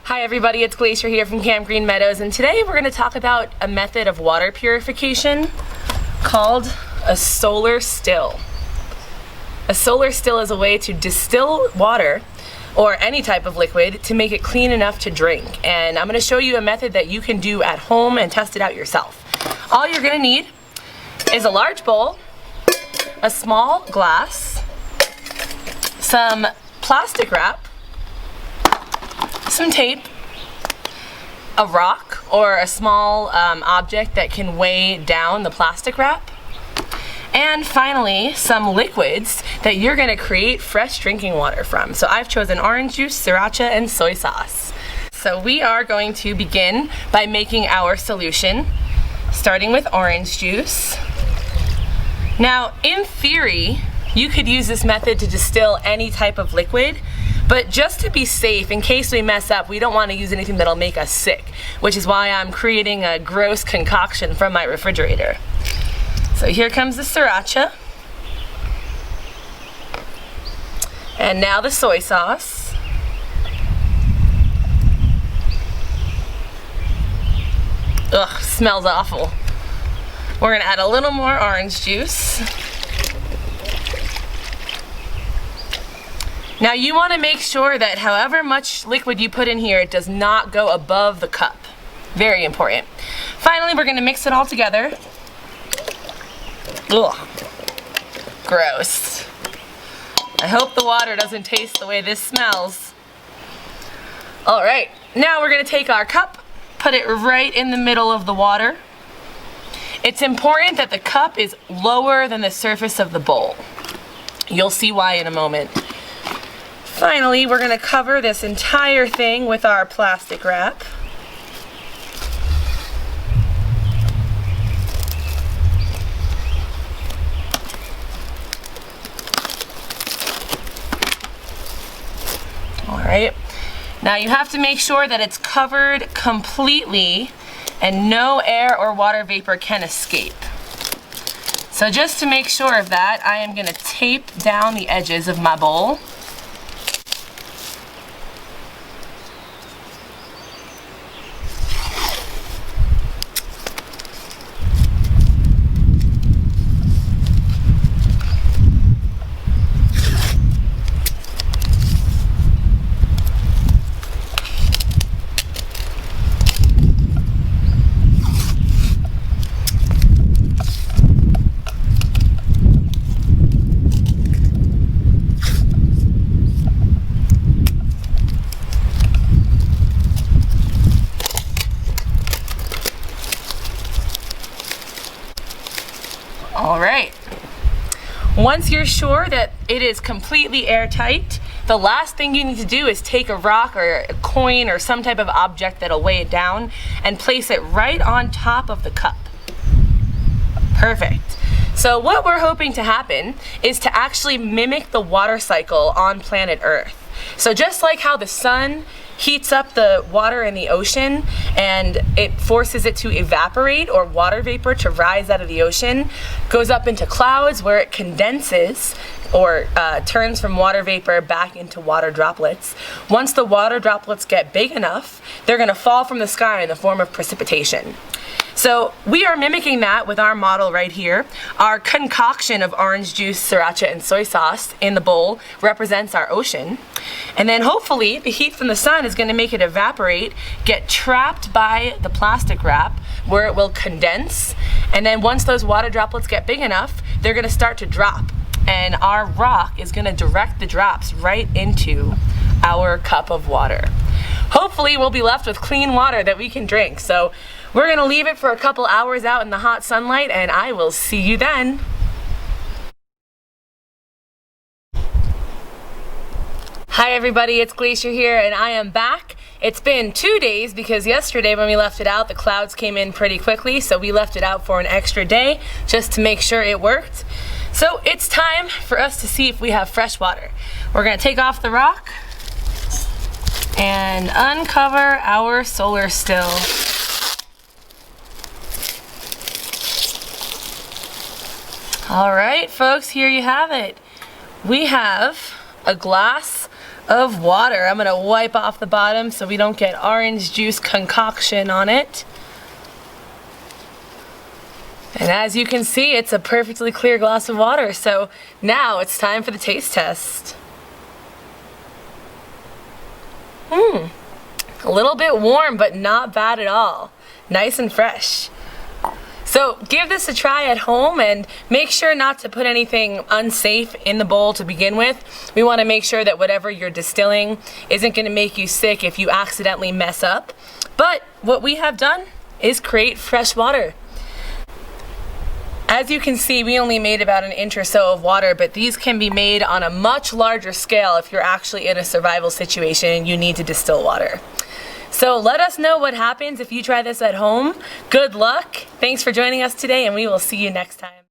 Hi everybody, it's Glacier here from Camp Green Meadows, and today we're going to talk about a method of water purification called a solar still. A solar still is a way to distill water or any type of liquid to make it clean enough to drink. And I'm going to show you a method that you can do at home and test it out yourself. All you're going to need is a large bowl, a small glass, some plastic wrap, some tape, a rock or a small object that can weigh down the plastic wrap, and finally some liquids that you're going to create fresh drinking water from. So I've chosen orange juice, sriracha, and soy sauce. So we are going to begin by making our solution, starting with orange juice. Now, in theory, you could use this method to distill any type of liquid, but just to be safe, in case we mess up, we don't want to use anything that'll make us sick, which is why I'm creating a gross concoction from my refrigerator. So here comes the sriracha. And now the soy sauce. Ugh, smells awful. We're gonna add a little more orange juice. Now you want to make sure that however much liquid you put in here, it does not go above the cup. Very important. Finally, we're going to mix it all together. Ugh. Gross. I hope the water doesn't taste the way this smells. Alright, now we're going to take our cup, put it right in the middle of the water. It's important that the cup is lower than the surface of the bowl. You'll see why in a moment. Finally, we're going to cover this entire thing with our plastic wrap. Alright, now you have to make sure that it's covered completely and no air or water vapor can escape. So just to make sure of that, I am going to tape down the edges of my bowl. Alright, once you're sure that it is completely airtight, the last thing you need to do is take a rock or a coin or some type of object that'll weigh it down and place it right on top of the cup. Perfect. So what we're hoping to happen is to actually mimic the water cycle on planet Earth. So just like how the sun heats up the water in the ocean and it forces it to evaporate, or water vapor to rise out of the ocean, goes up into clouds where it condenses or turns from water vapor back into water droplets. Once the water droplets get big enough, they're going to fall from the sky in the form of precipitation. So we are mimicking that with our model right here. Our concoction of orange juice, sriracha, and soy sauce in the bowl represents our ocean. And then hopefully the heat from the sun is going to make it evaporate, get trapped by the plastic wrap where it will condense. And then once those water droplets get big enough, they're going to start to drop. And our rock is going to direct the drops right into our cup of water. Hopefully we'll be left with clean water that we can drink. So we're going to leave it for a couple hours out in the hot sunlight, and I will see you then. Hi everybody, it's Glacier here, and I am back. It's been 2 days because yesterday when we left it out, the clouds came in pretty quickly, so we left it out for an extra day just to make sure it worked. So it's time for us to see if we have fresh water. We're going to take off the rock and uncover our solar still. All right, folks, here you have it. We have a glass of water. I'm gonna wipe off the bottom so we don't get orange juice concoction on it. And as you can see, it's a perfectly clear glass of water. So now it's time for the taste test. A little bit warm, but not bad at all. Nice and fresh. So give this a try at home and make sure not to put anything unsafe in the bowl to begin with. We want to make sure that whatever you're distilling isn't going to make you sick if you accidentally mess up. But what we have done is create fresh water. As you can see, we only made about an inch or so of water, but these can be made on a much larger scale if you're actually in a survival situation and you need to distill water. So let us know what happens if you try this at home. Good luck. Thanks for joining us today, and we will see you next time.